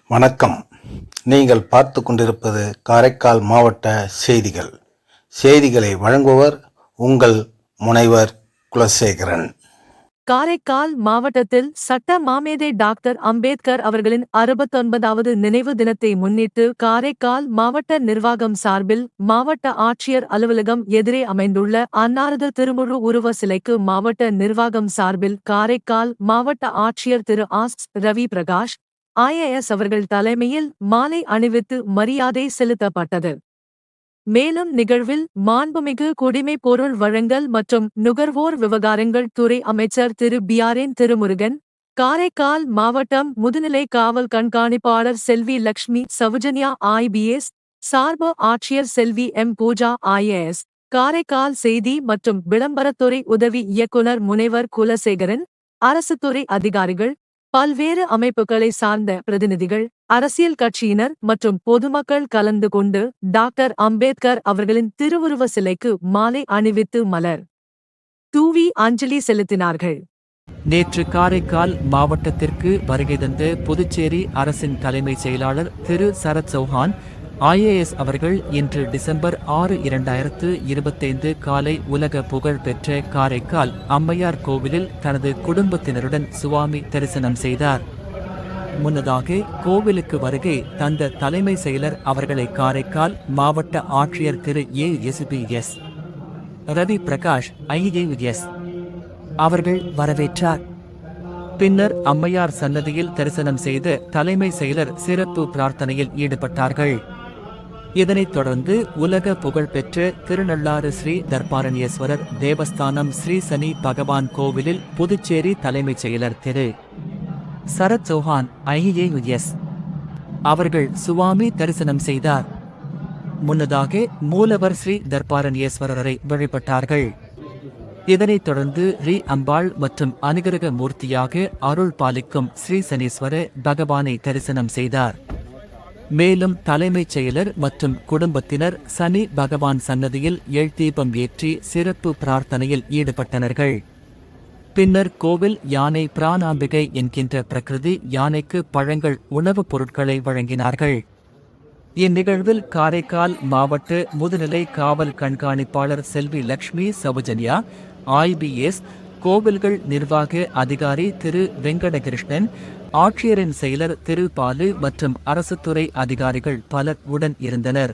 வணக்கம். நீங்கள் பார்த்து கொண்டிருப்பது காரைக்கால் மாவட்ட செய்திகள். செய்திகளை வழங்குபவர் உங்கள் முனைவர் குலசேகரன். காரைக்கால் மாவட்டத்தில் சட்ட மாமேதை டாக்டர் அம்பேத்கர் அவர்களின் 69வது நினைவு தினத்தை முன்னிட்டு காரைக்கால் மாவட்ட நிர்வாகம் சார்பில் மாவட்ட ஆட்சியர் அலுவலகம் எதிரே அமைந்துள்ள அன்னாரது திருமுழு உருவ சிலைக்கு மாவட்ட நிர்வாகம் சார்பில் காரைக்கால் மாவட்ட ஆட்சியர் திரு ஆஸ். ரவி பிரகாஷ் IAS அவர்கள் தலைமையில் மாலை அணிவித்து மரியாதை செலுத்தப்பட்டது. மேலும் நிகழ்வில் மாண்புமிகு குடிமைப் பொருள் வழங்கல் மற்றும் நுகர்வோர் விவகாரங்கள் துறை அமைச்சர் திரு BRN திருமுருகன், காரைக்கால் மாவட்டம் முதுநிலை காவல் கண்காணிப்பாளர் செல்வி லக்ஷ்மி சவுஜன்யா IBS, சார்பு ஆட்சியர் செல்வி M. பூஜா IAS, காரைக்கால் செய்தி மற்றும் விளம்பரத்துறை உதவி இயக்குனர் முனைவர் குலசேகரன், அரசுத்துறை அதிகாரிகள், பல்வேறு அமைப்புகளை சார்ந்த பிரதிநிதிகள், அரசியல் கட்சியினர் மற்றும் பொதுமக்கள் கலந்து கொண்டு டாக்டர் அம்பேத்கர் அவர்களின் திருவுருவ சிலைக்கு மாலை அணிவித்து மலர் தூவி அஞ்சலி செலுத்தினார்கள். நேற்று காரைக்கால் மாவட்டத்திற்கு வருகை தந்த புதுச்சேரி அரசின் தலைமை செயலாளர் திரு சரத் சௌஹான் IAS அவர்கள் இன்று டிசம்பர் 6, 2025 காலை உலக புகழ் பெற்ற காரைக்கால் அம்மையார் கோவிலில் தனது குடும்பத்தினருடன் சுவாமி தரிசனம் செய்தார். முன்னதாக கோவிலுக்கு வருகை தந்த தலைமை செயலர் அவர்களை காரைக்கால் மாவட்ட ஆட்சியர் திரு ASBS ரவி பிரகாஷ் IAS அவர்கள் வரவேற்றார். பின்னர் அம்மையார் சன்னதியில் தரிசனம் செய்த தலைமை செயலர் சிறப்பு பிரார்த்தனையில் ஈடுபட்டார்கள். இதனைத் தொடர்ந்து உலக புகழ்பெற்ற திருநள்ளாறு ஸ்ரீ தர்பாரண்யேஸ்வரர் தேவஸ்தானம் ஸ்ரீ சனி பகவான் கோவிலில் புதுச்சேரி தலைமைச் செயலர் திரு சரத் சௌஹான் IAS அவர்கள் சுவாமி தரிசனம் செய்தார். முன்னதாக மூலவர் ஸ்ரீ தர்பாரண்யேஸ்வரரை வழிபட்டார்கள். இதனைத் தொடர்ந்து அம்பாள் மற்றும் அனுகிரக மூர்த்தியாக அருள் பாலிக்கும் ஸ்ரீ சனீஸ்வர பகவானை தரிசனம் செய்தார். மேலும் தலைமைச் செயலர் மற்றும் குடும்பத்தினர் சனி பகவான் சன்னதியில் எழ்தீபம் ஏற்றி சிறப்பு பிரார்த்தனையில் ஈடுபட்டனர்கள். பின்னர் கோவில் யானை பிராணாம்பிகை என்கின்ற பிரகிருதி யானைக்கு பழங்கள் உணவுப் பொருட்களை வழங்கினார்கள். இந்நிகழ்வில் காரைக்கால் மாவட்ட முதுநிலை காவல் கண்காணிப்பாளர் செல்வி லக்ஷ்மி சவுஜன்யா IBS, கோவில்கள் நிர்வாக அதிகாரி திரு வெங்கடகிருஷ்ணன், ஆட்சியரின் செயலர் திரு பாலு மற்றும் அரசுத்துறை அதிகாரிகள் பலர் உடன் இருந்தனர்.